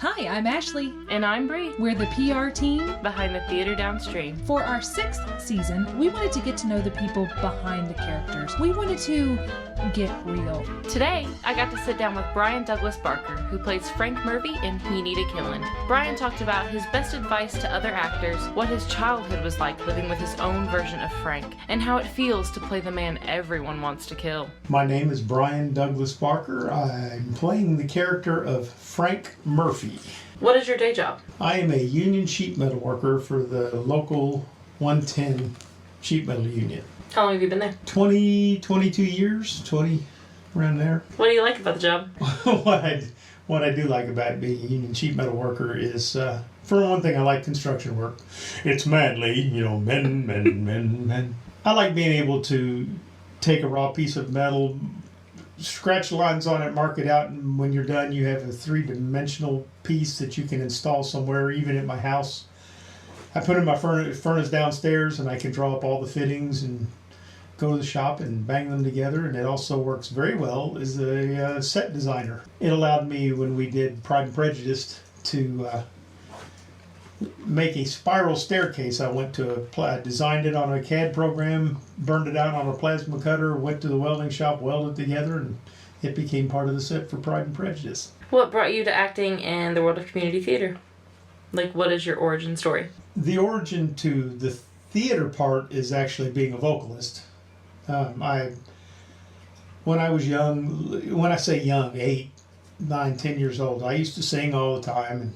Hi, I'm Ashley. And I'm Bree. We're the PR team behind the Theatre Downstream. For our 6th season, we wanted to get to know the people behind the characters. We wanted to get real. Today, I got to sit down with Bryan Douglas Barker, who plays Frank Murphy in Needed Killin. Bryan talked about his best advice to other actors, what his childhood was like living with his own version of Frank, and how it feels to play the man everyone wants to kill. My name is Bryan Douglas Barker. I'm playing the character of Frank Murphy. What is your day job? I am a union sheet metal worker for the local 110 sheet metal union. How long have you been there? 22 years, 20, around there. What do you like about the job? What I do like about being a union sheet metal worker is, for one thing, I like construction work. It's manly, men. I like being able to take a raw piece of metal, scratch lines on it, mark it out, and when you're done, you have a 3-dimensional piece that you can install somewhere, even at my house. I put in my furnace downstairs, and I can draw up all the fittings and go to the shop and bang them together, and it also works very well as a set designer. It allowed me, when we did Pride and Prejudice, to make a spiral staircase. I designed it on a CAD program, burned it out on a plasma cutter, went to the welding shop, welded it together, and it became part of the set for Pride and Prejudice. What brought you to acting in the world of community theater? What is your origin story? The origin to the theater part is actually being a vocalist. When I was young, when I say young, 8, 9, 10 years old, I used to sing all the time and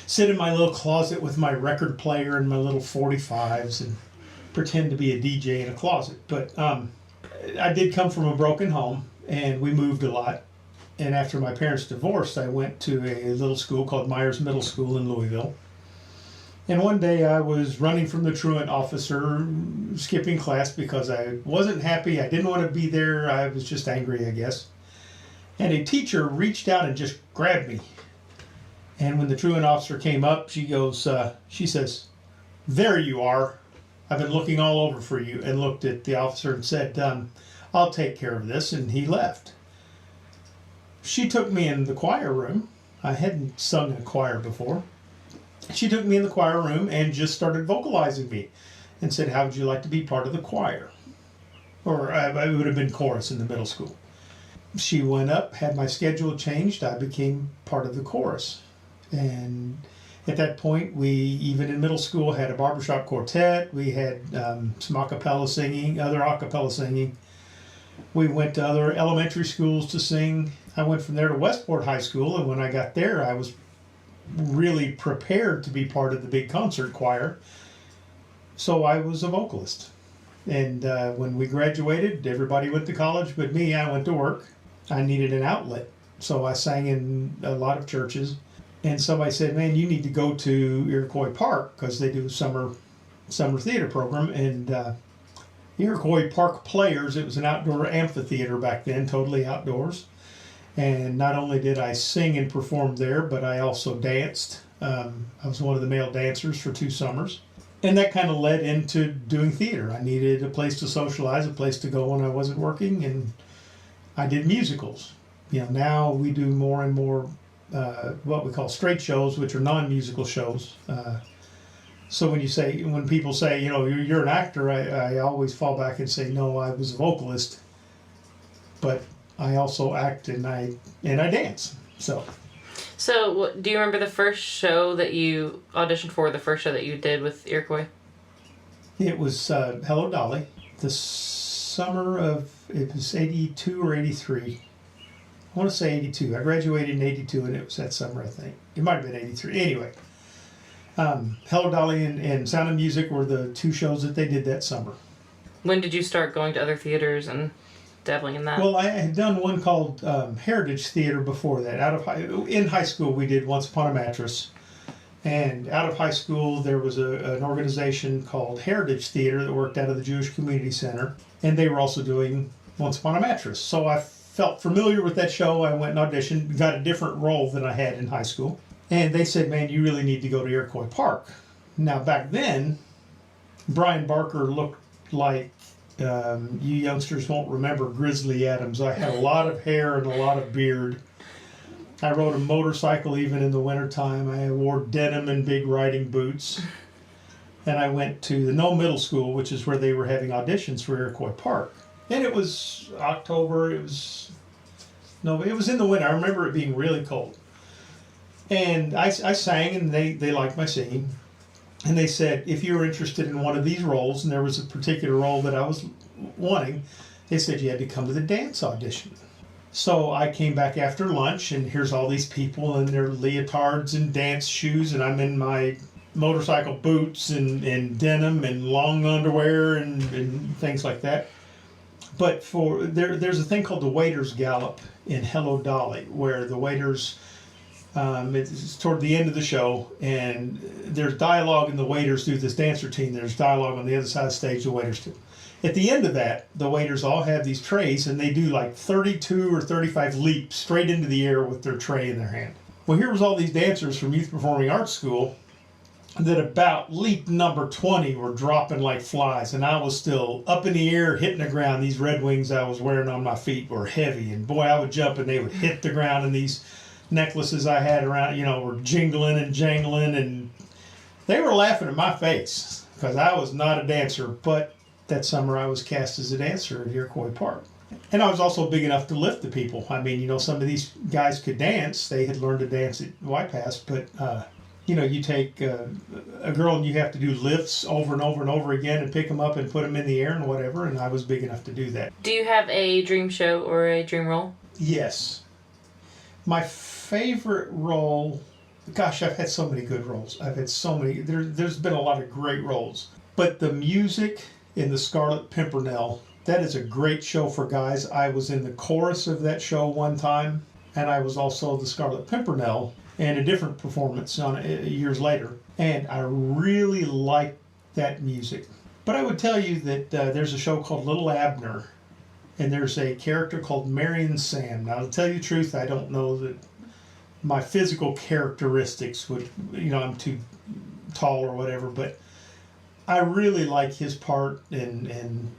sit in my little closet with my record player and my little 45s and pretend to be a DJ in a closet. But I did come from a broken home, and we moved a lot. And after my parents divorced, I went to a little school called Myers Middle School in Louisville. And one day I was running from the truant officer, skipping class because I wasn't happy. I didn't want to be there. I was just angry, I guess. And a teacher reached out and just grabbed me. And when the truant officer came up, she says, "There you are. I've been looking all over for you," and looked at the officer and said, "I'll take care of this," and he left. She took me in the choir room. I hadn't sung in a choir before. She took me in the choir room and just started vocalizing me and said, "How would you like to be part of the choir?" Or it would have been chorus in the middle school. She went up, had my schedule changed. I became part of the chorus. And at that point, we, even in middle school, had a barbershop quartet. We had some a cappella singing, other a cappella singing. We went to other elementary schools to sing. I went from there to Westport High School, and when I got there, I was really prepared to be part of the big concert choir. So I was a vocalist. And when we graduated, everybody went to college but me. I went to work. I needed an outlet, so I sang in a lot of churches. And somebody said, "Man, you need to go to Iroquois Park," because they do a summer theater program. And Iroquois Park Players, it was an outdoor amphitheater back then, totally outdoors. And not only did I sing and perform there, but I also danced. I was one of the male dancers for 2 summers. And that kind of led into doing theater. I needed a place to socialize, a place to go when I wasn't working, and I did musicals. Now we do more and more what we call straight shows, which are non-musical shows. So when people say, you're an actor, I always fall back and say, no, I was a vocalist, but I also act and I dance. So do you remember the first show that you auditioned for, the first show that you did with Iroquois? It was Hello Dolly, the summer of, it was 82 or 83. I want to say 82. I graduated in 82, and it was that summer, I think. It might have been 83. Anyway, Hello Dolly and Sound of Music were the 2 shows that they did that summer. When did you start going to other theaters and dabbling in that? Well, I had done one called Heritage Theater before that. In high school, we did Once Upon a Mattress. And out of high school, there was an organization called Heritage Theater that worked out of the Jewish Community Center. And they were also doing Once Upon a Mattress. So I felt familiar with that show. I went and auditioned, got a different role than I had in high school. And they said, "Man, you really need to go to Iroquois Park." Now, back then, Bryan Barker looked like, you youngsters won't remember Grizzly Adams. I had a lot of hair and a lot of beard. I rode a motorcycle even in the wintertime. I wore denim and big riding boots. And I went to the No Middle School, which is where they were having auditions for Iroquois Park. And it was October, it was in the winter. I remember it being really cold. And I sang, and they liked my singing. And they said, if you're interested in one of these roles, and there was a particular role that I was wanting, they said you had to come to the dance audition. So I came back after lunch, and here's all these people in their leotards and dance shoes, and I'm in my motorcycle boots and denim and long underwear and things like that. But there's a thing called the Waiters Gallop in Hello Dolly, where the waiters, it's toward the end of the show, and there's dialogue, and the waiters do this dance routine. There's dialogue on the other side of the stage, the waiters do. At the end of that, the waiters all have these trays, and they do like 32 or 35 leaps straight into the air with their tray in their hand. Well, here was all these dancers from Youth Performing Arts School that about leap number 20 were dropping like flies, and I was still up in the air hitting the ground. These Red Wings I was wearing on my feet were heavy, and boy, I would jump and they would hit the ground, and these necklaces I had around, were jingling and jangling, and they were laughing at my face because I was not a dancer. But that summer I was cast as a dancer at Iroquois Park. And I was also big enough to lift the people. I mean, some of these guys could dance. They had learned to dance at White Pass, but you take a girl and you have to do lifts over and over and over again and pick them up and put them in the air and whatever, and I was big enough to do that. Do you have a dream show or a dream role? Yes. My favorite role, gosh, I've had so many good roles. I've had so many, there's been a lot of great roles. But the music in The Scarlet Pimpernel, that is a great show for guys. I was in the chorus of that show one time, and I was also the Scarlet Pimpernel in a different performance years later. And I really liked that music. But I would tell you that there's a show called Little Abner, and there's a character called Marion Sam. Now, to tell you the truth, I don't know that my physical characteristics would, I'm too tall or whatever, but I really like his part, and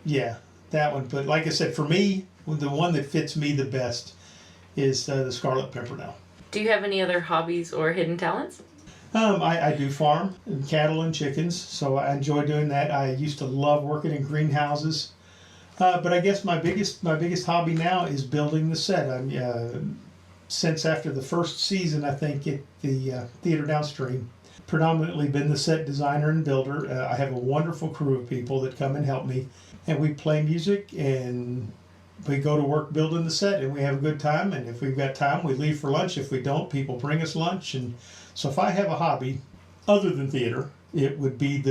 yeah, that one. But like I said, for me, the one that fits me the best is the Scarlet Pimpernel. Do you have any other hobbies or hidden talents? I do farm cattle and chickens, so I enjoy doing that. I used to love working in greenhouses, but I guess my biggest hobby now is building the set. Since after the first season, I think at the Theatre Downstream, predominantly been the set designer and builder. I have a wonderful crew of people that come and help me, and we play music and we go to work building the set, and we have a good time. And if we've got time, we leave for lunch. If we don't, people bring us lunch. And so if I have a hobby other than theater, it would be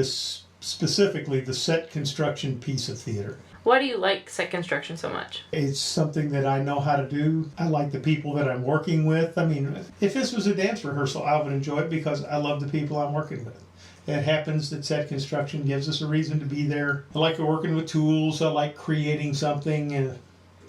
specifically the set construction piece of theater. Why do you like set construction so much? It's something that I know how to do. I like the people that I'm working with. I mean, if this was a dance rehearsal, I would enjoy it because I love the people I'm working with. It happens that set construction gives us a reason to be there. I like working with tools. I like creating something. And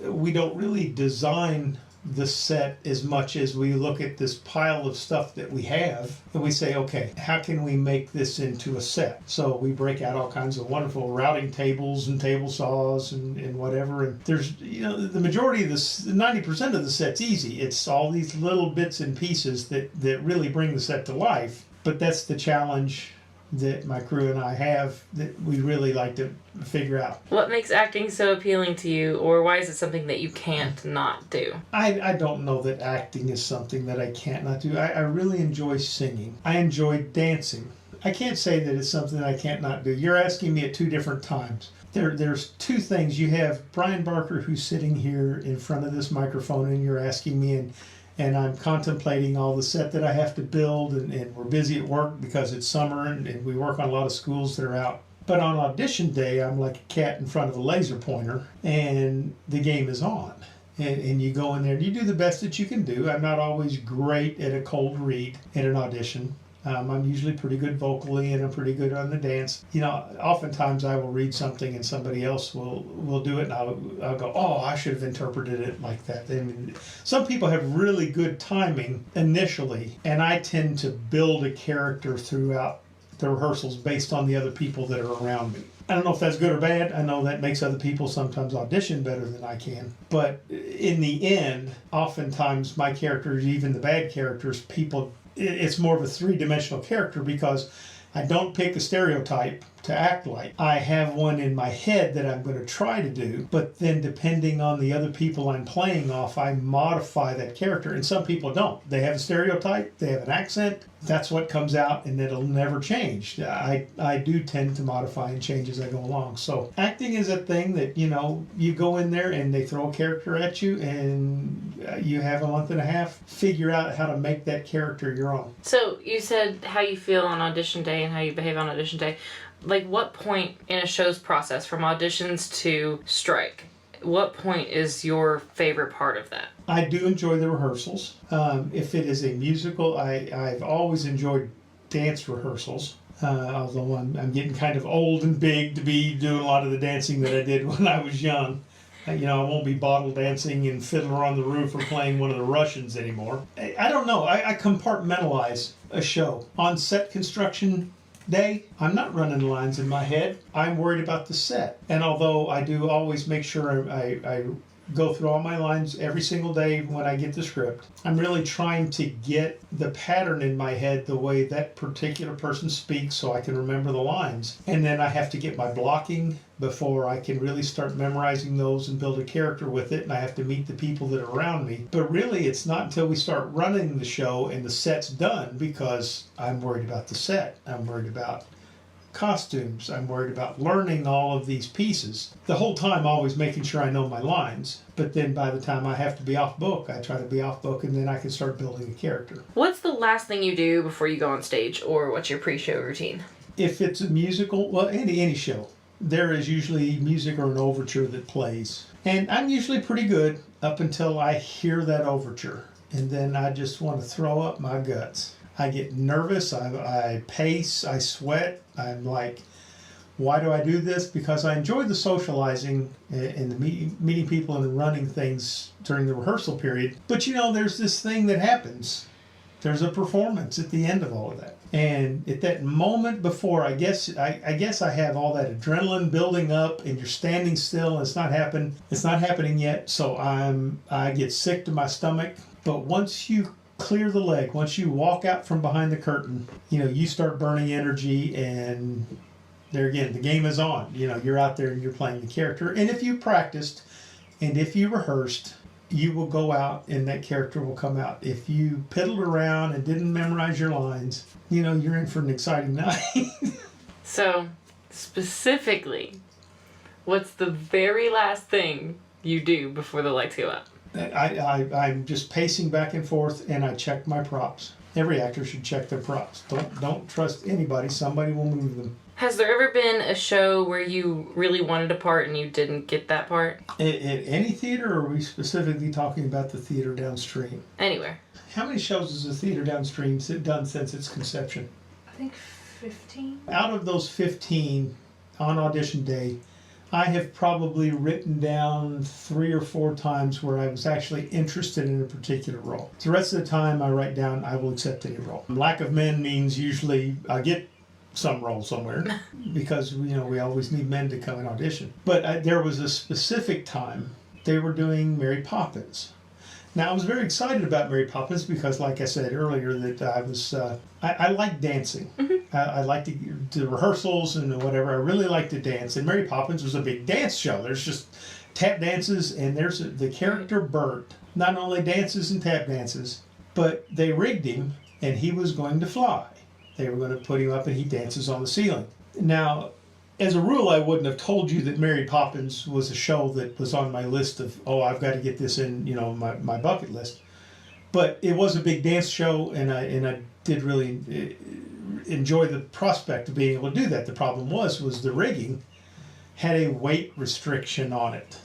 we don't really design the set as much as we look at this pile of stuff that we have and we say, okay, how can we make this into a set? So we break out all kinds of wonderful routing tables and table saws and whatever. And there's, the majority of this, 90% of the set's easy. It's all these little bits and pieces that really bring the set to life. But that's the challenge that my crew and I have that we really like to figure out. What makes acting so appealing to you, or why is it something that you can't not do? I don't know that acting is something that I can't not do. I really enjoy singing. I enjoy dancing. I can't say that it's something I can't not do. You're asking me at two different times. There's two things. You have Bryan Barker, who's sitting here in front of this microphone, and you're asking me, and I'm contemplating all the set that I have to build, and we're busy at work because it's summer and we work on a lot of schools that are out. But on audition day, I'm like a cat in front of a laser pointer, and the game is on. And you go in there and you do the best that you can do. I'm not always great at a cold read in an audition. I'm usually pretty good vocally, and I'm pretty good on the dance. Oftentimes I will read something and somebody else will do it, and I'll go, oh, I should have interpreted it like that. I mean, some people have really good timing initially, and I tend to build a character throughout the rehearsals based on the other people that are around me. I don't know if that's good or bad. I know that makes other people sometimes audition better than I can. But in the end, oftentimes my characters, even the bad characters, it's more of a three-dimensional character because I don't pick a stereotype to act like. I have one in my head that I'm going to try to do, but then depending on the other people I'm playing off, I modify that character. And some people don't. They have a stereotype, they have an accent, that's what comes out, and it'll never change. I do tend to modify and change as I go along. So acting is a thing that, you go in there and they throw a character at you and you have a month and a half, figure out how to make that character your own. So you said how you feel on audition day and how you behave on audition day. Like, what point in a show's process, from auditions to strike, what point is your favorite part of that? I do enjoy the rehearsals. If it is a musical, I've always enjoyed dance rehearsals. Although I'm getting kind of old and big to be doing a lot of the dancing that I did when I was young. I won't be bottle dancing and Fiddler on the Roof or playing one of the Russians anymore. I don't know. I compartmentalize a show. On set construction day, I'm not running lines in my head. I'm worried about the set. And although I do always make sure I go through all my lines every single day when I get the script, I'm really trying to get the pattern in my head the way that particular person speaks so I can remember the lines. And then I have to get my blocking before I can really start memorizing those and build a character with it, and I have to meet the people that are around me. But really, it's not until we start running the show and the set's done, because I'm worried about the set. I'm worried about costumes. I'm worried about learning all of these pieces. The whole time always making sure I know my lines. But then by the time I have to be off book, I try to be off book, and then I can start building a character. What's the last thing you do before you go on stage, or what's your pre-show routine? If it's a musical, well, any show, there is usually music or an overture that plays. And I'm usually pretty good up until I hear that overture. And then I just want to throw up my guts. I get nervous, I pace, I sweat. I'm like, why do I do this? Because I enjoy the socializing and the meeting people and running things during the rehearsal period. But there's this thing that happens. There's a performance at the end of all of that. And at that moment before, I guess I have all that adrenaline building up, and you're standing still, and it's not happening yet. So I get sick to my stomach. But once you clear the leg, once you walk out from behind the curtain, you start burning energy, and there again, the game is on. You're out there and you're playing the character. And if you practiced and if you rehearsed, you will go out and that character will come out. If you piddled around and didn't memorize your lines, you're in for an exciting night. So, specifically, what's the very last thing you do before the lights go out? I'm just pacing back and forth, and I check my props. Every actor should check their props. Don't trust anybody. Somebody will move them. Has there ever been a show where you really wanted a part and you didn't get that part? At any theater, or are we specifically talking about the Theatre Downstream? Anywhere. How many shows has the Theatre Downstream done since its conception? I think 15. Out of those 15 on audition day, I have probably written down 3 or 4 times where I was actually interested in a particular role. The rest of the time I write down, I will accept any role. Lack of men means usually I get some role somewhere, because we always need men to come and audition. But there was a specific time they were doing Mary Poppins. Now I was very excited about Mary Poppins because, like I said earlier, that I like dancing. Mm-hmm. I like to do rehearsals and whatever. I really like to dance, and Mary Poppins was a big dance show. There's just tap dances, and the character Bert not only dances and tap dances, but they rigged him, and he was going to fly. They were going to put him up and he dances on the ceiling. Now, as a rule, I wouldn't have told you that Mary Poppins was a show that was on my list of, I've got to get this in, my bucket list. But it was a big dance show, and I did really enjoy the prospect of being able to do that. The problem was the rigging had a weight restriction on it.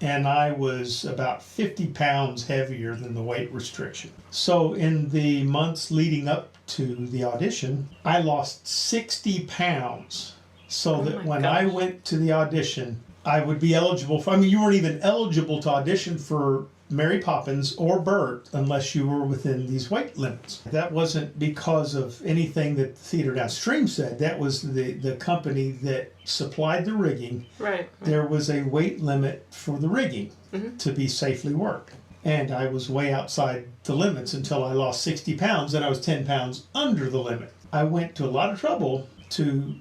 And I was about 50 pounds heavier than the weight restriction. So in the months leading up to the audition, I lost 60 pounds so that when I went to the audition, I would be eligible for, you weren't even eligible to audition for Mary Poppins or Bert unless you were within these weight limits. That wasn't because of anything that Theatre Downstream said. That was the company that supplied the rigging. Right. There was a weight limit for the rigging to be safely worked. And I was way outside the limits until I lost 60 pounds, and I was 10 pounds under the limit. I went to a lot of trouble to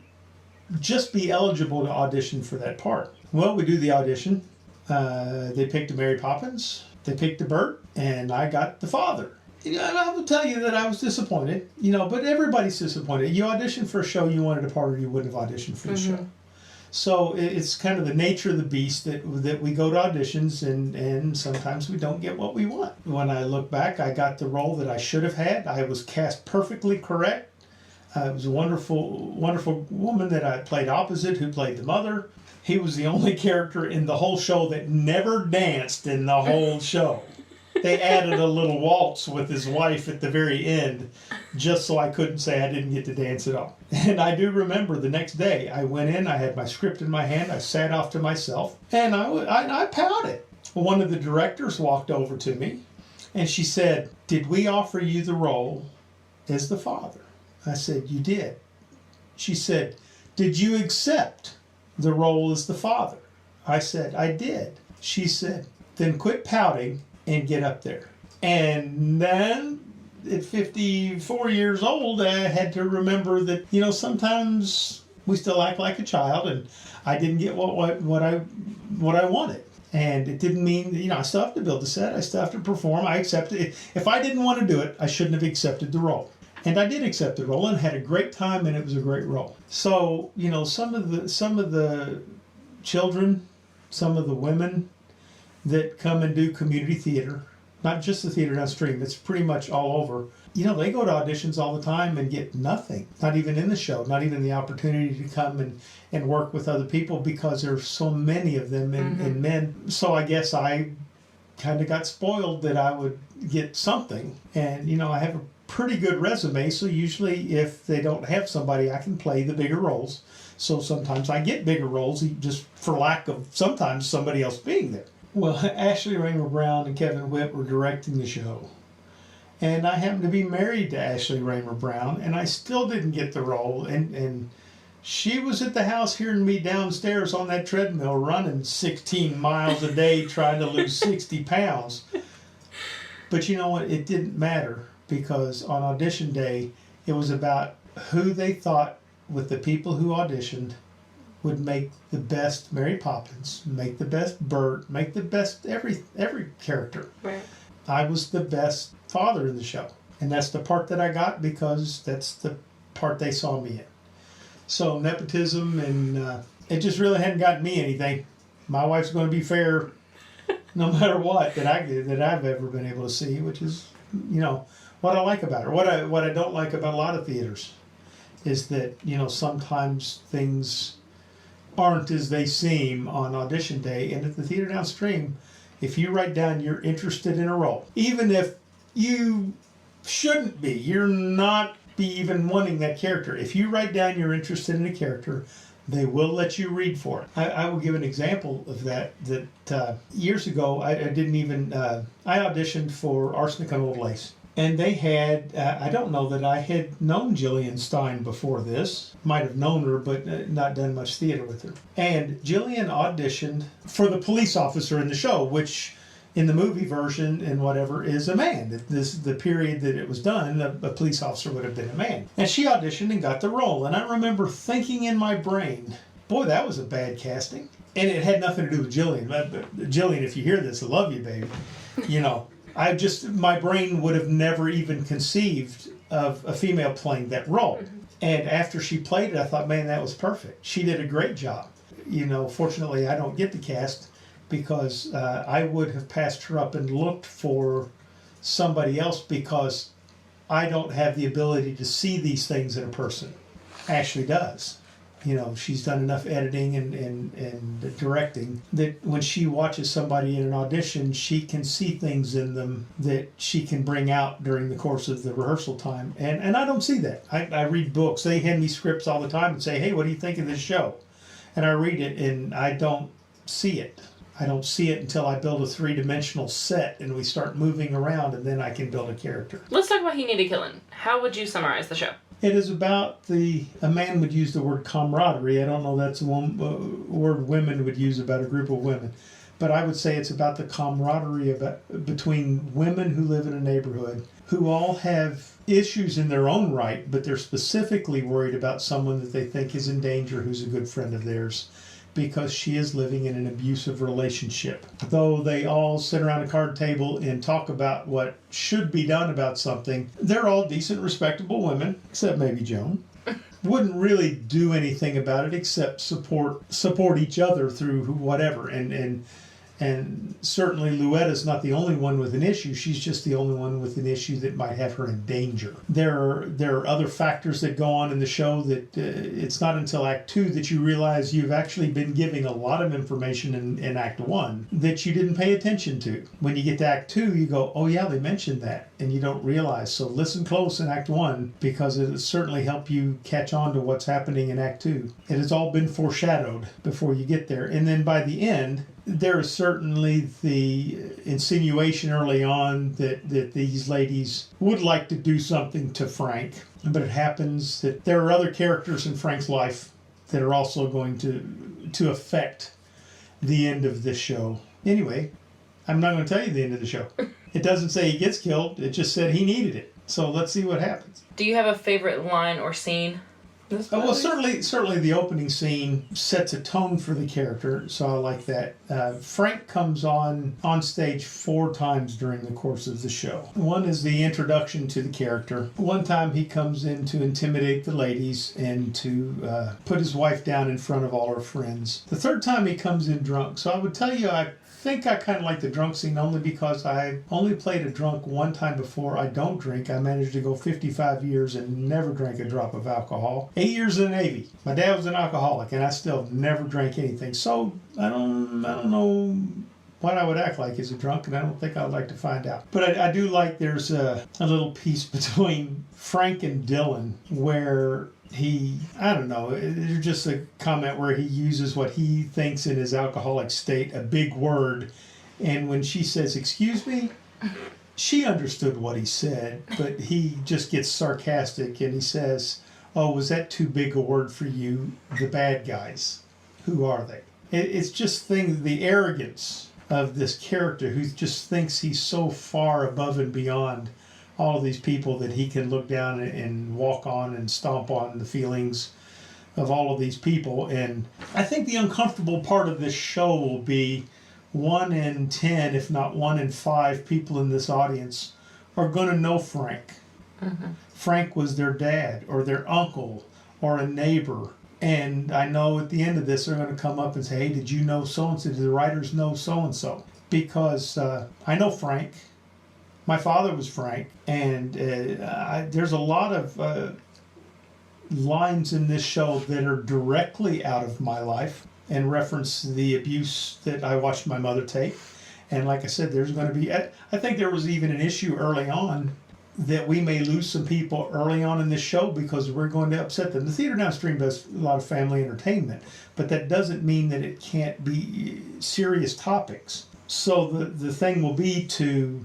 just be eligible to audition for that part. Well, we do the audition. They picked a Mary Poppins, they picked a Bert, and I got the father. And I will tell you that I was disappointed, but everybody's disappointed. You audition for a show you wanted a part, or you wouldn't have auditioned for the show. So it's kind of the nature of the beast that we go to auditions and sometimes we don't get what we want. When I look back, I got the role that I should have had. I was cast perfectly correct. It was a wonderful, wonderful woman that I played opposite who played the mother. He was the only character in the whole show that never danced in the whole show. They added a little waltz with his wife at the very end just so I couldn't say I didn't get to dance at all. And I do remember the next day I went in, I had my script in my hand, I sat off to myself, and I pouted. One of the directors walked over to me and she said, "Did we offer you the role as the father?" I said, "You did." She said, "Did you accept the role as the father?" I said, "I did." She said, "Then quit pouting and get up there." And then at 54 years old, I had to remember that, sometimes we still act like a child, and I didn't get what I wanted. And it didn't mean, I still have to build the set, I still have to perform, I accepted it. If I didn't want to do it, I shouldn't have accepted the role. And I did accept the role and had a great time, and it was a great role. So, some of the children, some of the women that come and do community theater, not just the Theatre Downstream, it's pretty much all over. They go to auditions all the time and get nothing, not even in the show, not even the opportunity to come and work with other people because there's so many of them and men. So I guess I kind of got spoiled that I would get something. And, I have a pretty good resume, so usually if they don't have somebody, I can play the bigger roles. So sometimes I get bigger roles just for lack of sometimes somebody else being there. Well, Ashley Raymer-Brown and Kevin Whitt were directing the show. And I happened to be married to Ashley Raymer-Brown, and I still didn't get the role. And she was at the house hearing me downstairs on that treadmill running 16 miles a day trying to lose 60 pounds. But you know what? It didn't matter because on audition day, it was about who they thought with the people who auditioned would make the best Mary Poppins, make the best Bert, make the best every character. Right. I was the best father in the show. And that's the part that I got because that's the part they saw me in. So nepotism and it just really hadn't gotten me anything. My wife's going to be fair no matter what that I've ever been able to see, which is, what I like about her. What I don't like about a lot of theaters is that, sometimes things aren't as they seem on audition day. And at the Theatre Downstream, if you write down you're interested in a role, even if you shouldn't be, you're not be even wanting that character. If you write down you're interested in a character, they will let you read for it. I will give an example of that years ago, I didn't even, I auditioned for Arsenic on Old Lace. And they had, I don't know that I had known Jillian Stein before this. Might have known her, but not done much theater with her. And Jillian auditioned for the police officer in the show, which in the movie version and whatever is a man. The period that it was done, a police officer would have been a man. And she auditioned and got the role. And I remember thinking in my brain, boy, that was a bad casting. And it had nothing to do with Jillian. Jillian, if you hear this, I love you, baby. My brain would have never even conceived of a female playing that role. And after she played it, I thought, man, that was perfect. She did a great job. Fortunately, I don't get the cast because I would have passed her up and looked for somebody else because I don't have the ability to see these things in a person. Ashley does. She's done enough editing and directing that when she watches somebody in an audition, she can see things in them that she can bring out during the course of the rehearsal time. And I don't see that. I read books. They hand me scripts all the time and say, hey, what do you think of this show? And I read it and I don't see it. I don't see it until I build a 3-dimensional set and we start moving around, and then I can build a character. Let's talk about He Needed Killin. How would you summarize the show? It is about a man would use the word camaraderie. I don't know that's a word women would use about a group of women. But I would say it's about the camaraderie between women who live in a neighborhood who all have issues in their own right, but they're specifically worried about someone that they think is in danger who's a good friend of theirs because she is living in an abusive relationship. Though they all sit around a card table and talk about what should be done about something, they're all decent, respectable women, except maybe Joan. Wouldn't really do anything about it except support each other through whatever. And certainly Louetta's not the only one with an issue. She's just the only one with an issue that might have her in danger. There are other factors that go on in the show that it's not until Act 2 that you realize you've actually been giving a lot of information in Act 1 that you didn't pay attention to. When you get to Act 2, you go, oh yeah, they mentioned that, and you don't realize. So listen close in Act 1 because it'll certainly help you catch on to what's happening in Act 2. It has all been foreshadowed before you get there. And then by the end, there is certainly the insinuation early on that these ladies would like to do something to Frank, but it happens that there are other characters in Frank's life that are also going to affect the end of this show. Anyway, I'm not going to tell you the end of the show. It doesn't say he gets killed, it just said he needed it. So let's see what happens. Do you have a favorite line or scene? Well, certainly the opening scene sets a tone for the character, so I like that. Frank comes on stage 4 times during the course of the show. One is the introduction to the character. One time he comes in to intimidate the ladies and to put his wife down in front of all her friends. The third time he comes in drunk, so I would tell you I think I kind of like the drunk scene only because I only played a drunk one time before. I don't drink. I managed to go 55 years and never drank a drop of alcohol. 8 years in the Navy. My dad was an alcoholic and I still never drank anything. So I don't know what I would act like as a drunk, and I don't think I'd like to find out. But I do like there's a little piece between Frank and Dylan where I don't know, it's just a comment where he uses what he thinks in his alcoholic state, a big word, and when she says, excuse me, she understood what he said, but he just gets sarcastic and he says, oh, was that too big a word for you, the bad guys? Who are they? It's just the arrogance of this character who just thinks he's so far above and beyond all of these people that he can look down and walk on and stomp on the feelings of all of these people. And I think the uncomfortable part of this show will be 1 in 10, if not 1 in 5 people in this audience are going to know Frank. Mm-hmm. Frank was their dad or their uncle or a neighbor. And I know at the end of this they're going to come up and say, hey, did you know so-and-so? Did the writers know so-and-so? Because I know Frank. My father was Frank, and there's a lot of lines in this show that are directly out of my life and reference the abuse that I watched my mother take. And like I said, there's going to be, I think there was even an issue early on that we may lose some people early on in this show because we're going to upset them. The Theatre Downstream does a lot of family entertainment, but that doesn't mean that it can't be serious topics. So the thing will be to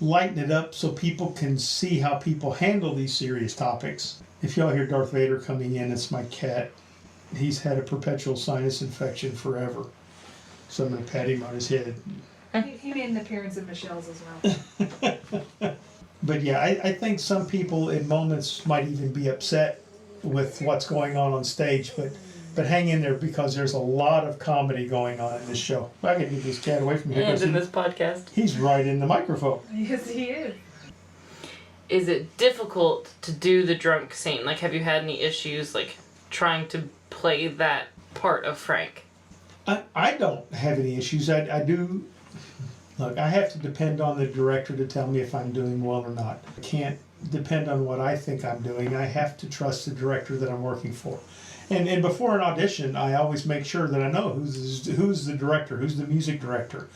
lighten it up so people can see how people handle these serious topics. If y'all hear Darth Vader coming in, it's my cat. He's had a perpetual sinus infection forever. So I'm going to pat him on his head. He made an appearance at Michelle's as well. But yeah, I think some people in moments might even be upset with what's going on stage, but hang in there because there's a lot of comedy going on in this show. I can get this cat away from here. And in this podcast. He's right in the microphone. Yes, he is. Is it difficult to do the drunk scene? Like, have you had any issues, like, trying to play that part of Frank? I don't have any issues. I do. Look, I have to depend on the director to tell me if I'm doing well or not. I can't depend on what I think I'm doing. I have to trust the director that I'm working for. And before an audition, I always make sure that I know who's the director, who's the music director.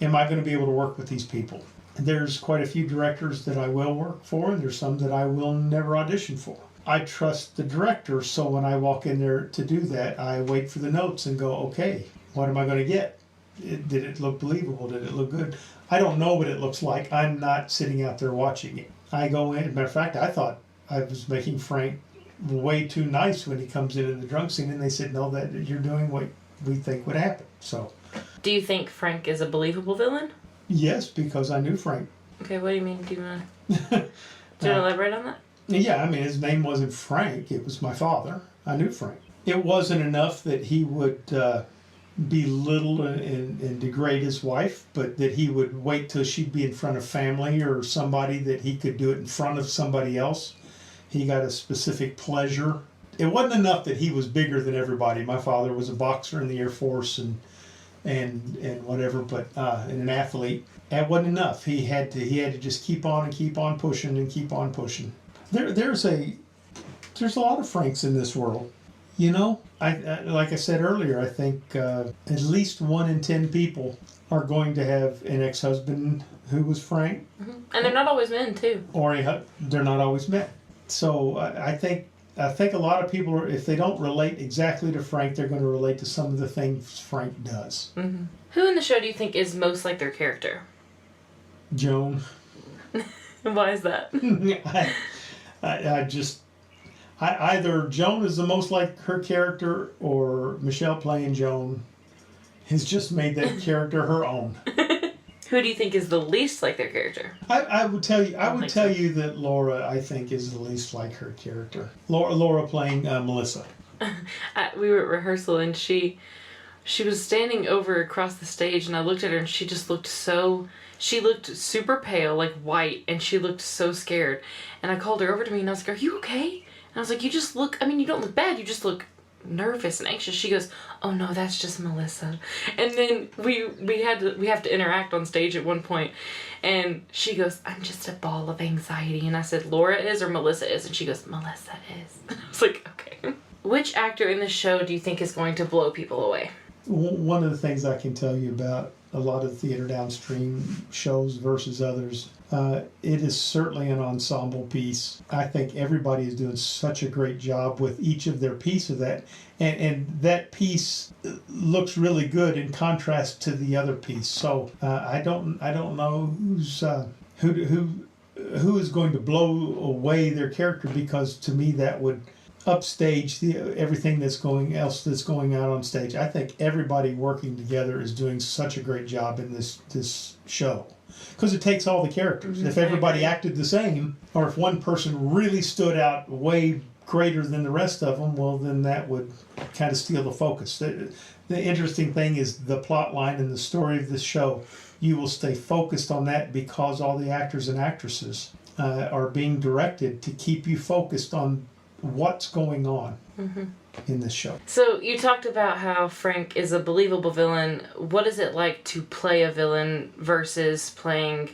Am I going to be able to work with these people? There's quite a few directors that I will work for, and there's some that I will never audition for. I trust the director, so when I walk in there to do that, I wait for the notes and go, okay, what am I going to get? did it look believable? Did it look good? I don't know what it looks like. I'm not sitting out there watching it. I go in. Matter of fact, I thought I was making Frank way too nice when he comes into the drunk scene, and they said, no, that you're doing what we think would happen. So, do you think Frank is a believable villain? Yes, because I knew Frank. Okay, what do you mean? Do you want to elaborate on that? Yeah, I mean, his name wasn't Frank. It was my father. I knew Frank. It wasn't enough that he would belittle and degrade his wife, but that he would wait till she'd be in front of family or somebody, that he could do it in front of somebody else. He got a specific pleasure. It wasn't enough that he was bigger than everybody. My father was a boxer in the Air Force and whatever, but and an athlete. That wasn't enough. He had to just keep on and keep on pushing and keep on pushing. There's a lot of Franks in this world. You know, I like I said earlier, I think at least 1 in 10 people are going to have an ex-husband who was Frank. Mm-hmm. And they're not always men, too. Or they're not always men. So I think a lot of people, if they don't relate exactly to Frank, they're going to relate to some of the things Frank does. Mm-hmm. Who in the show do you think is most like their character? Joan. Why is that? Either Joan is the most like her character, or Michelle playing Joan has just made that character her own. Who do you think is the least like their character? I would tell you that Laura, I think, is the least like her character. Laura playing Melissa. We were at rehearsal, and she was standing over across the stage, and I looked at her, and she looked super pale, like white, and she looked so scared. And I called her over to me, and I was like, "Are you okay?" And I was like, you don't look bad, you just look nervous and anxious. She goes, "Oh no, that's just Melissa." And then we have to interact on stage at one point, and she goes, "I'm just a ball of anxiety." And I said, "Laura is or Melissa is?" And she goes, "Melissa is." I was like, okay. Which actor in the show do you think is going to blow people away? One of the things I can tell you about a lot of Theatre Downstream shows versus others, it is certainly an ensemble piece. I think everybody is doing such a great job with each of their piece of that, and that piece looks really good in contrast to the other piece. So I don't know who is going to blow away their character, because to me that would upstage everything that's going out on stage. I think everybody working together is doing such a great job in this show, because it takes all the characters. Mm-hmm. If everybody acted the same, or if one person really stood out way greater than the rest of them, well, then that would kind of steal the focus. The interesting thing is the plot line and the story of the show. You will stay focused on that because all the actors and actresses are being directed to keep you focused on what's going on in this show. So you talked about how Frank is a believable villain. What is it like to play a villain versus playing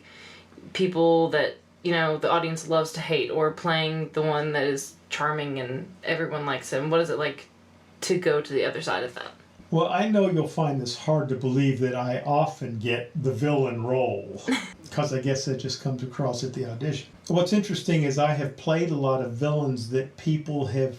people that, the audience loves to hate, or playing the one that is charming and everyone likes him? What is it like to go to the other side of that? Well, I know you'll find this hard to believe that I often get the villain role, because I guess that just comes across at the audition. What's interesting is I have played a lot of villains that people have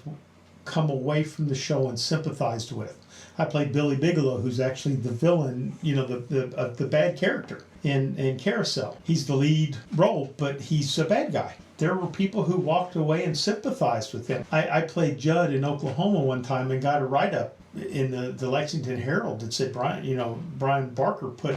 come away from the show and sympathized with. I played Billy Bigelow, who's actually the villain, the bad character in Carousel. He's the lead role, but he's a bad guy. There were people who walked away and sympathized with him. I played Judd in Oklahoma one time and got a write-up in the Lexington Herald that said Bryan Barker put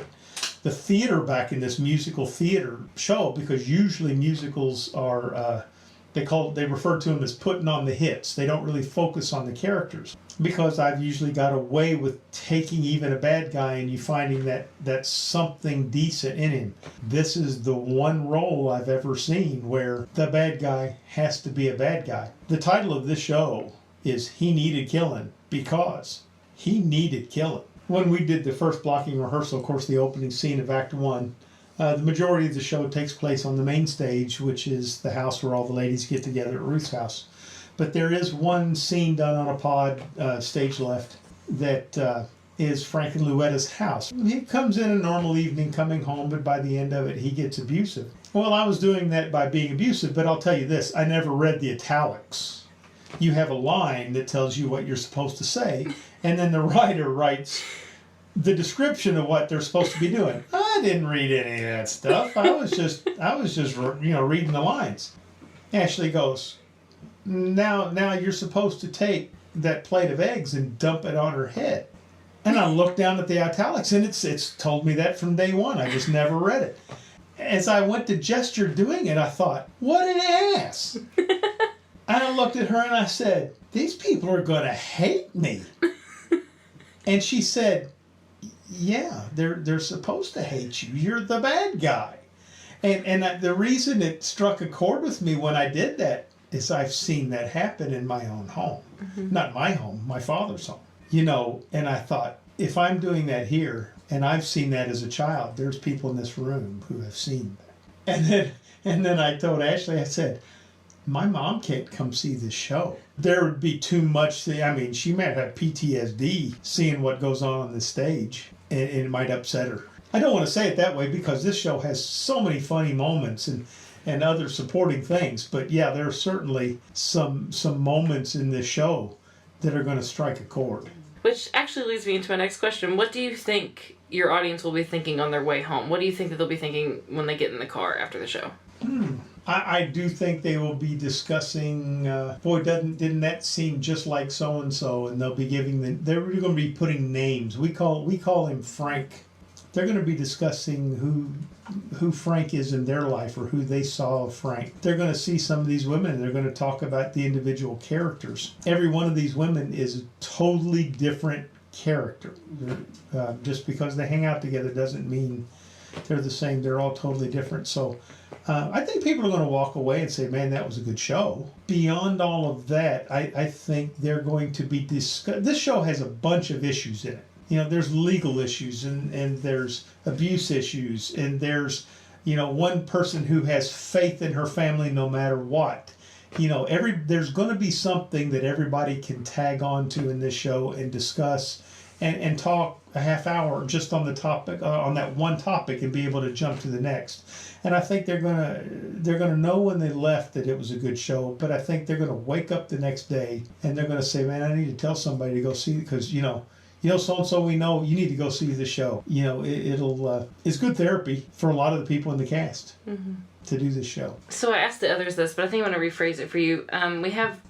the theater back in this musical theater show, because usually musicals are they refer to them as putting on the hits. They don't really focus on the characters, because I've usually got away with taking even a bad guy and you finding that's something decent in him. This is the one role I've ever seen where the bad guy has to be a bad guy. The title of this show is He Needed Killin', because he needed killing. When we did the first blocking rehearsal, of course, the opening scene of Act 1, the majority of the show takes place on the main stage, which is the house where all the ladies get together at Ruth's house. But there is one scene done on a pod, stage left, that is Frank and Louetta's house. He comes in a normal evening coming home, but by the end of it, he gets abusive. Well, I was doing that by being abusive, but I'll tell you this, I never read the italics. You have a line that tells you what you're supposed to say, and then the writer writes, the description of what they're supposed to be doing. I didn't read any of that stuff. I was just reading the lines. Ashley goes, now you're supposed to take that plate of eggs and dump it on her head. And I looked down at the italics, and it's told me that from day one. I just never read it. As I went to gesture doing it, I thought, what an ass. And I looked at her and I said, these people are going to hate me. And she said, yeah, they're supposed to hate you. You're the bad guy. And the reason it struck a chord with me when I did that is I've seen that happen in my own home. Mm-hmm. Not my home, my father's home. And I thought, if I'm doing that here, and I've seen that as a child, there's people in this room who have seen that. And then I told Ashley, I said, my mom can't come see this show. There would be too much. She might have PTSD seeing what goes on the stage, and it might upset her. I don't want to say it that way because this show has so many funny moments and other supporting things. But yeah, there are certainly some moments in this show that are going to strike a chord. Which actually leads me into my next question. What do you think your audience will be thinking on their way home? What do you think that they'll be thinking when they get in the car after the show? I do think they will be discussing, didn't that seem just like so-and-so? And they'll be they're going to be putting names. We call him Frank. They're going to be discussing who Frank is in their life or who they saw of Frank. They're going to see some of these women and they're going to talk about the individual characters. Every one of these women is a totally different character. Just because they hang out together doesn't mean they're the same. They're all totally different. So I think people are going to walk away and say, man, that was a good show. Beyond all of that, I think they're going to be this show has a bunch of issues in it. There's legal issues and there's abuse issues and there's, one person who has faith in her family no matter what. There's going to be something that everybody can tag on to in this show and discuss and talk a half hour just on the topic, on that one topic, and be able to jump to the next. And I think they're gonna know when they left that it was a good show. But I think they're gonna wake up the next day and they're gonna say, man, I need to tell somebody to go see it because so-and-so we know, you need to go see the show. It's good therapy for a lot of the people in the cast to do this show. So I asked the others this, but I think I want to rephrase it for you.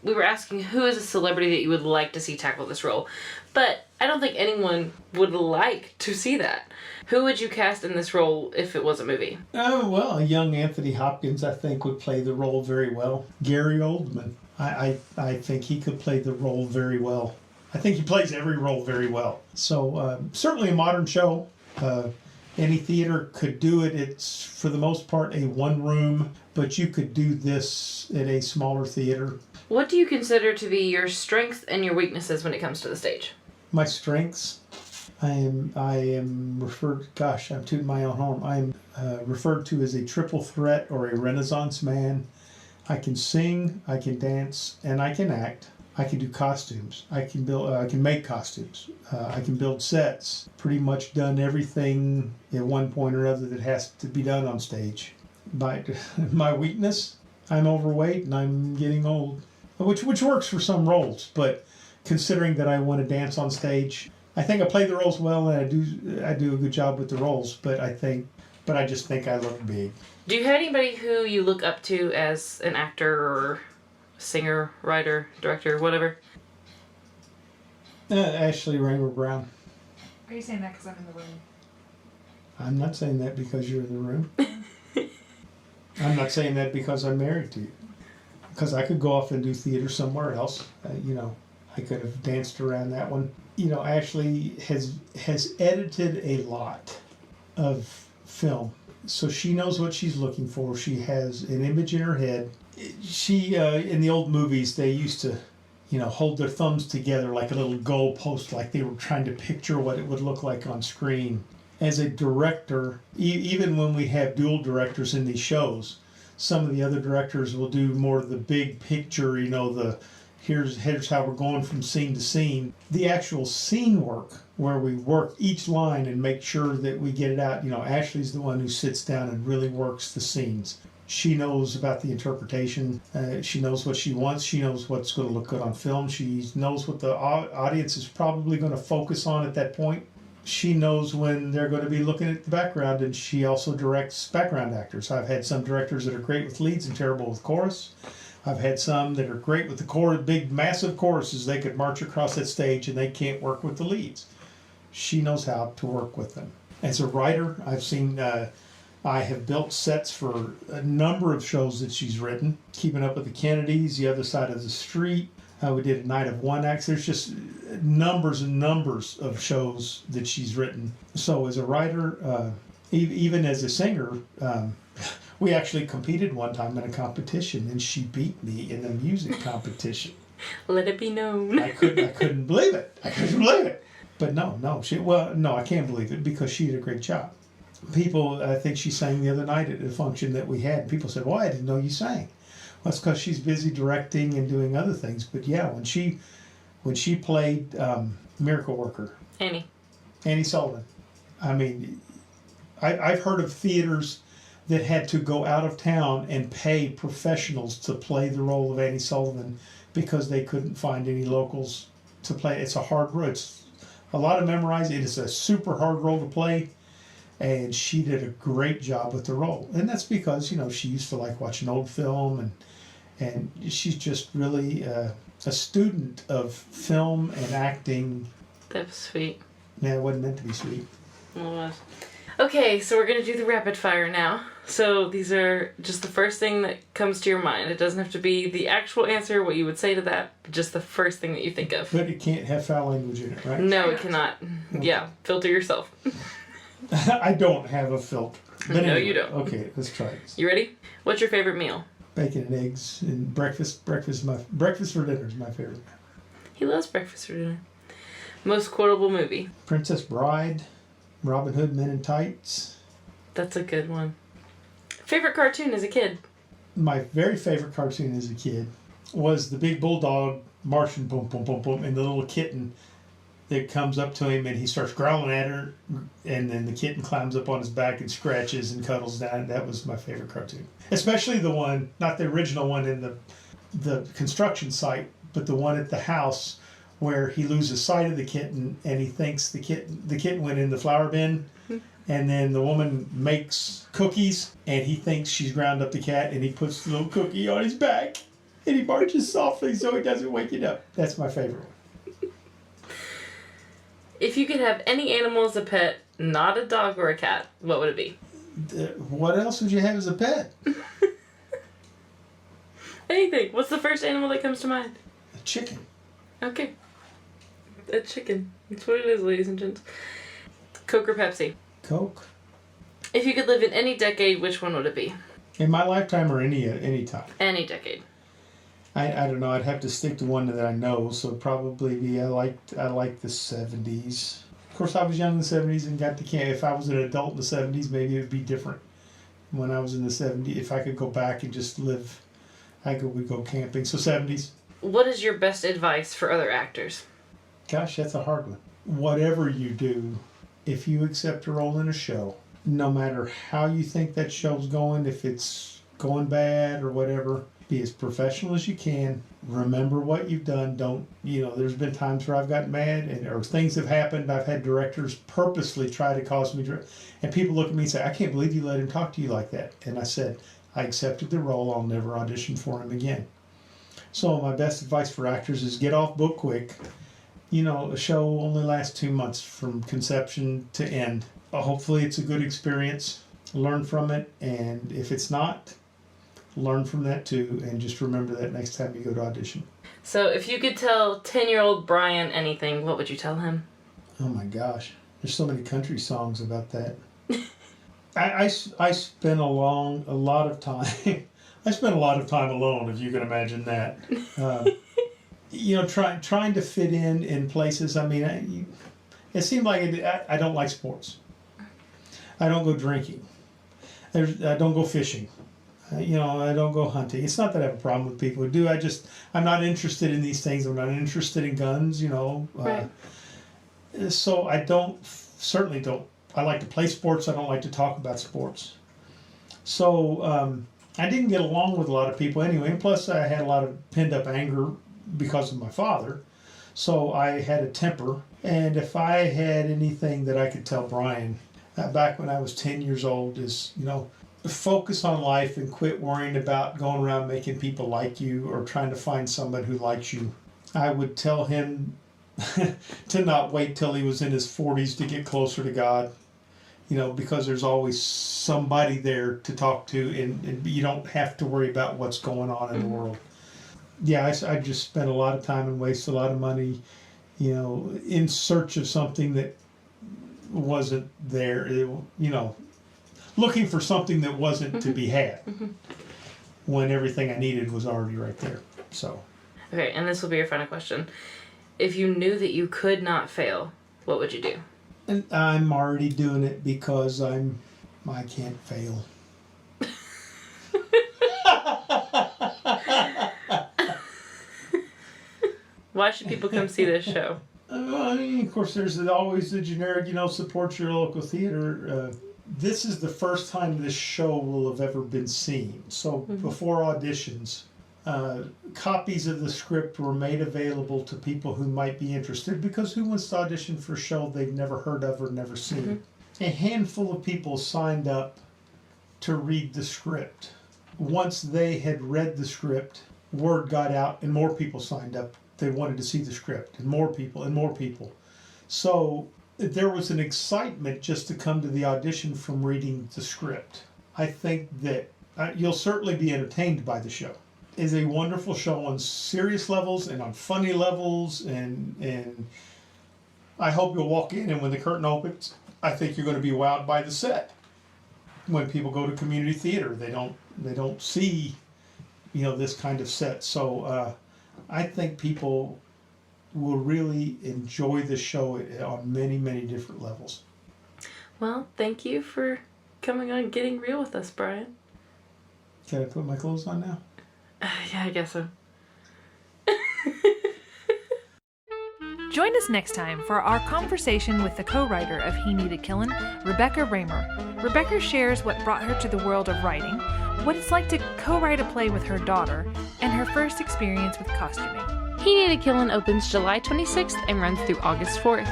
We were asking who is a celebrity that you would like to see tackle this role, but I don't think anyone would like to see that. Who would you cast in this role if it was a movie? Oh, well, a young Anthony Hopkins, I think, would play the role very well. Gary Oldman, I think he could play the role very well. I think he plays every role very well. So certainly a modern show. Any theater could do it. It's, for the most part, a one-room, but you could do this at a smaller theater. What do you consider to be your strengths and your weaknesses when it comes to the stage? My strengths? I am referred, gosh, I'm tooting my own horn. I'm referred to as a triple threat or a Renaissance man. I can sing, I can dance, and I can act. I can do costumes. I can make costumes. I can build sets. Pretty much done everything at one point or other that has to be done on stage. My weakness, I'm overweight and I'm getting old, which works for some roles. But considering that I want to dance on stage, I think I play the roles well and I do a good job with the roles. But I just think I look big. Do you have anybody who you look up to as an actor or singer, writer, director, whatever? Ashley Raymer-Brown. Are you saying that because I'm in the room? I'm not saying that because you're in the room. I'm not saying that because I'm married to you. Because I could go off and do theater somewhere else. I could have danced around that one. Ashley has edited a lot of film. So she knows what she's looking for. She has an image in her head. She, in the old movies, they used to, hold their thumbs together like a little goalpost, like they were trying to picture what it would look like on screen. As a director, even when we have dual directors in these shows, some of the other directors will do more of the big picture, here's how we're going from scene to scene. The actual scene work, where we work each line and make sure that we get it out, Ashley's the one who sits down and really works the scenes. She knows about the interpretation. She knows what she wants. She knows what's going to look good on film. She knows what the audience is probably going to focus on at that point. she knows when they're going to be looking at the background, and she also directs background actors. I've had some directors that are great with leads and terrible with chorus. I've had some that are great with the chorus, big, massive choruses. They could march across that stage and they can't work with the leads. She knows how to work with them. As a writer, I've seen, I have built sets for a number of shows that she's written. Keeping Up with the Kennedys, The Other Side of the Street. We did a Night of One Acts. There's just numbers and numbers of shows that she's written. So as a writer, even as a singer, we actually competed one time in a competition, and she beat me in a music competition. Let it be known. I couldn't believe it. I couldn't believe it. But no, I can't believe it because she did a great job. People, I think she sang the other night at a function that we had. People said, "Well, I didn't know you sang." Well, it's because she's busy directing and doing other things. But yeah, when she played Miracle Worker, Annie Sullivan. I mean, I've heard of theaters that had to go out of town and pay professionals to play the role of Annie Sullivan because they couldn't find any locals to play. It's a hard role. It's a lot of memorizing. It is a super hard role to play. And she did a great job with the role. And that's because, she used to like watching old film, and she's just really a student of film and acting. That was sweet. Yeah, it wasn't meant to be sweet. It was. Okay, so we're going to do the rapid fire now. So these are just the first thing that comes to your mind. It doesn't have to be the actual answer, what you would say to that, but just the first thing that you think of. But it can't have foul language in it, right? No, it cannot. Okay. Yeah, filter yourself. I don't have a filter. But no, anyway, you don't. Okay, let's try this. You ready? What's your favorite meal? Bacon and eggs and breakfast. Breakfast for dinner is my favorite. He loves breakfast for dinner. Most quotable movie? Princess Bride, Robin Hood Men in Tights. That's a good one. Favorite cartoon as a kid? My very favorite cartoon as a kid was the big bulldog marching boom, boom, boom, boom, and the little kitten that comes up to him and he starts growling at her, and then the kitten climbs up on his back and scratches and cuddles down. That was my favorite cartoon. Especially the one, not the original one in the construction site, but the one at the house where he loses sight of the kitten and he thinks the kitten went in the flower bin, and then the woman makes cookies and he thinks she's ground up the cat, and he puts the little cookie on his back and he marches softly so he doesn't wake it up. That's my favorite one. If you could have any animal as a pet, not a dog or a cat, what would it be? What else would you have as a pet? Anything. What's the first animal that comes to mind? A chicken. Okay. A chicken. That's what it is, ladies and gents. Coke or Pepsi? Coke. If you could live in any decade, which one would it be? In my lifetime or any time? Any decade. I don't know. I'd have to stick to one that I know, so probably I like the 70s. Of course, I was young in the 70s and got to camp. If I was an adult in the 70s, maybe it would be different. When I was in the 70s, if I could go back and just live, would go camping. So 70s. What is your best advice for other actors? Gosh, that's a hard one. Whatever you do, if you accept a role in a show, no matter how you think that show's going, if it's going bad or whatever, be as professional as you can. Remember what you've done. Don't, there's been times where I've gotten mad or things have happened. I've had directors purposely try to cause me and people look at me and say, "I can't believe you let him talk to you like that." And I said, I accepted the role. I'll never audition for him again. So my best advice for actors is get off book quick. A show only lasts 2 months from conception to end. Hopefully it's a good experience. Learn from it. And if it's not, learn from that too, and just remember that next time you go to audition. So if you could tell 10-year-old Bryan anything, what would you tell him? Oh my gosh, there's so many country songs about that. I spent a lot of time. I spent a lot of time alone, if you can imagine that. Trying to fit in places. I mean, it seemed like I don't like sports. I don't go drinking. I don't go fishing. I don't go hunting. It's not that I have a problem with people who do. I'm not interested in these things. I'm not interested in guns, Right. So certainly don't. I like to play sports. I don't like to talk about sports. So I didn't get along with a lot of people anyway. And plus, I had a lot of pent up anger because of my father. So I had a temper, and if I had anything that I could tell Bryan back when I was 10 years old is, focus on life and quit worrying about going around making people like you or trying to find someone who likes you. I would tell him to not wait till he was in his 40s to get closer to God, because there's always somebody there to talk to, and you don't have to worry about what's going on in the world. Yeah, I just spent a lot of time and wasted a lot of money, in search of something that wasn't there, looking for something that wasn't to be had when everything I needed was already right there. So. Okay, and this will be your final question. If you knew that you could not fail, what would you do? And I'm already doing it because I can't fail. Why should people come see this show? Of course, there's always the generic, support your local theater. This is the first time this show will have ever been seen. So before auditions, copies of the script were made available to people who might be interested, because who wants to audition for a show they've never heard of or never seen? A handful of people signed up to read the script. Once they had read the script, word got out and more people signed up. They wanted to see the script, and more people and more people. So there was an excitement just to come to the audition from reading the script. I think that you'll certainly be entertained by the show. It's a wonderful show on serious levels and on funny levels, and I hope you'll walk in, and when the curtain opens, I think you're going to be wowed by the set. When people go to community theater, they don't see, this kind of set. So I think people will really enjoy the show on many, many different levels. Well, thank you for coming on Getting Real with us, Bryan. Can I put my clothes on now? Yeah, I guess so. Join us next time for our conversation with the co-writer of Needed Killin, Rebecca Raymer. Rebecca shares what brought her to the world of writing, what it's like to co-write a play with her daughter, and her first experience with costuming. Needed Killin opens July 26th and runs through August 4th.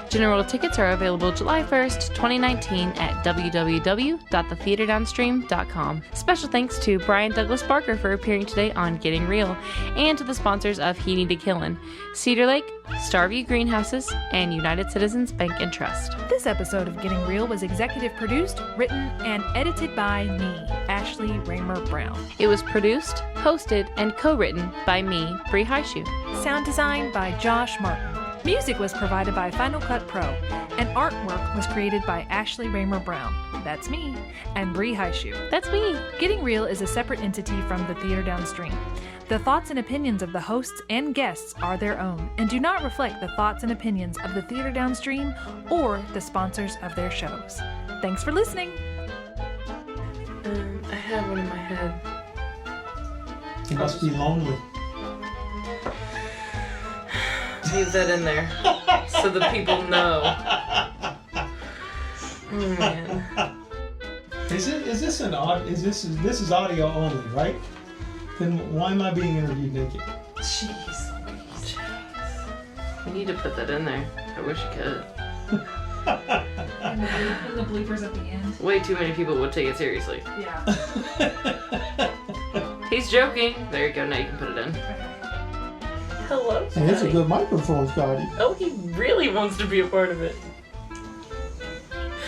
General tickets are available July 1st, 2019 at www.thetheatredownstream.com. Special thanks to Bryan Douglas Barker for appearing today on Getting Real, and to the sponsors of Needed Killin, Cedar Lake, Starview Greenhouses, and United Citizens Bank and Trust. This episode of Getting Real was executive produced, written, and edited by me, Ashley Raymer-Brown. It was produced, hosted, and co-written by me, Bree Heightchew. Sound design by Josh Martin. Music was provided by Final Cut Pro, and artwork was created by Ashley Raymer-Brown. That's me, and Bree Heightchew. That's me. Getting Real is a separate entity from the Theatre Downstream. The thoughts and opinions of the hosts and guests are their own and do not reflect the thoughts and opinions of the Theatre Downstream or the sponsors of their shows. Thanks for listening. I had one in my head. You must be lonely. Leave that in there so the people know. Oh man. This is audio only, right? Then why am I being interviewed naked? Jeez. You need to put that in there. I wish you could. And the bloopers at the end. Way too many people would take it seriously. Yeah. He's joking. There you go. Now you can put it in. Hello, Scotty. And it's a good microphone, Scotty. Oh, he really wants to be a part of it.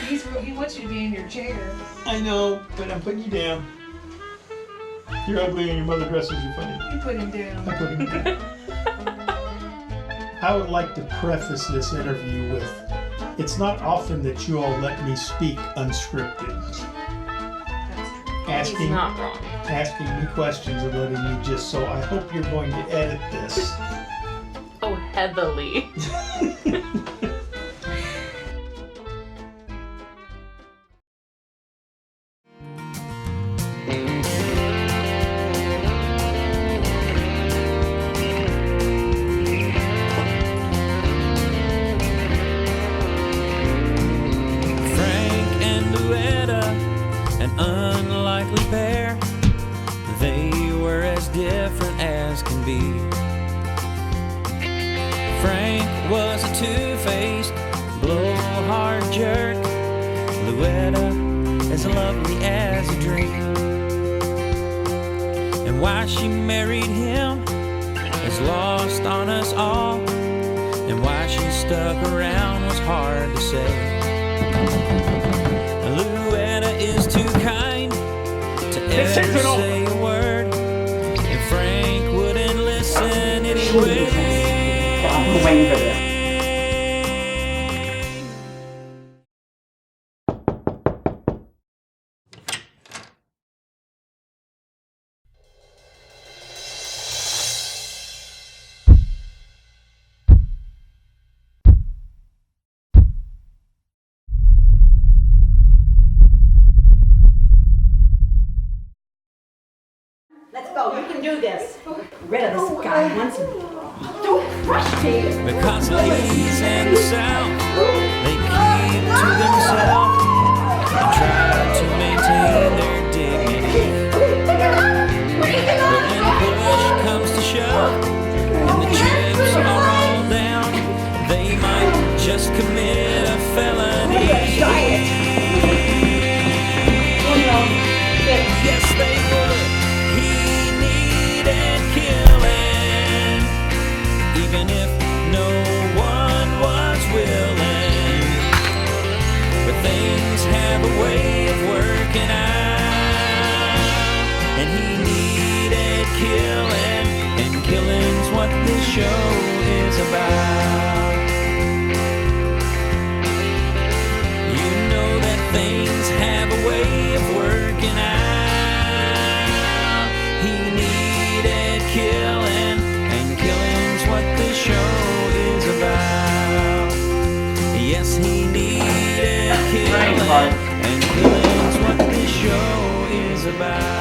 He wants you to be in your chair. I know, but I'm putting you down. You're ugly and your mother dresses you funny. You put him down. I put him down. I would like to preface this interview with, it's not often that you all let me speak unscripted. That's true. He's not wrong. Asking me questions and letting me just, so I hope you're going to edit this. Oh, heavily. An unlikely pair, they were as different as can be. Frank was a two-faced, blowhard jerk. Louetta as lovely as a dream. And why she married him is lost on us all. And why she stuck around was hard to say. Louetta is too kind to ever say a word, and Frank wouldn't listen anyway. I'm waiting for this. Let's go. You can do this. Get rid of this guy once and don't rush me. Because ladies in the South, they keep to themselves and try to maintain their dignity. But when push comes to shove and the chips are all down, they might just commit a felony. Yes, they would. He needed killing, even if no one was willing. But things have a way of working out, and he needed killing, and killing's what this show is about. You know that things have a way of working out. He needed killing, and killing's what this show is about. Yes, he needed killing, and killing's what this show is about.